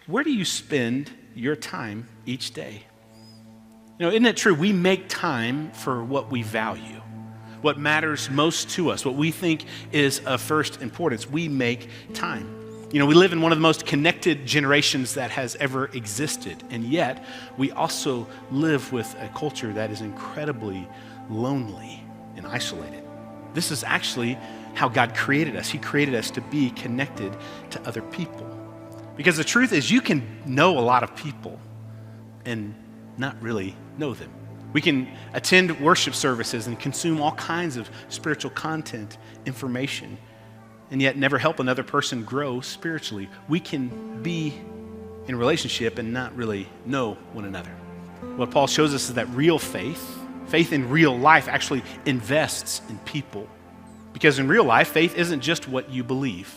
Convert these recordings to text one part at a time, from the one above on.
where do you spend your time each day? Isn't it true? We make time for what we value, what matters most to us, what we think is of first importance. We make time. We live in one of the most connected generations that has ever existed, and yet we also live with a culture that is incredibly lonely and isolated. This is actually how God created us. He created us to be connected to other people. Because the truth is, you can know a lot of people and not really know them. We can attend worship services and consume all kinds of spiritual content, information, and yet never help another person grow spiritually. We can be in relationship and not really know one another. What Paul shows us is that real faith in real life actually invests in people. Because in real life, faith isn't just what you believe.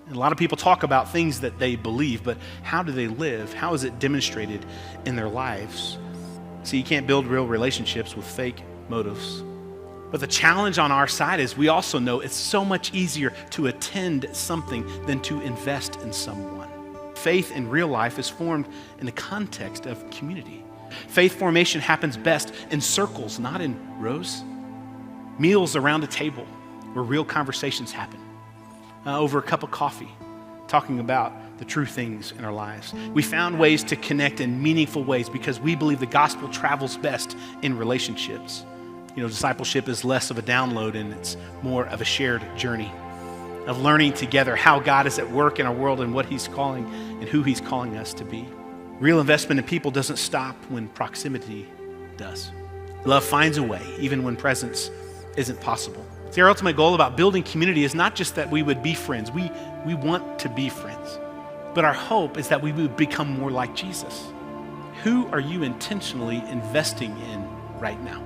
And a lot of people talk about things that they believe, but how do they live? How is it demonstrated in their lives? See, you can't build real relationships with fake motives. But the challenge on our side is we also know it's so much easier to attend something than to invest in someone. Faith in real life is formed in the context of community. Faith formation happens best in circles, not in rows. Meals around a table where real conversations happen. Over a cup of coffee, talking about the true things in our lives. We found ways to connect in meaningful ways because we believe the gospel travels best in relationships. Discipleship is less of a download and it's more of a shared journey of learning together how God is at work in our world and what he's calling and who he's calling us to be. Real investment in people doesn't stop when proximity does. Love finds a way, even when presence isn't possible. See, our ultimate goal about building community is not just that we would be friends. We want to be friends. But our hope is that we would become more like Jesus. Who are you intentionally investing in right now?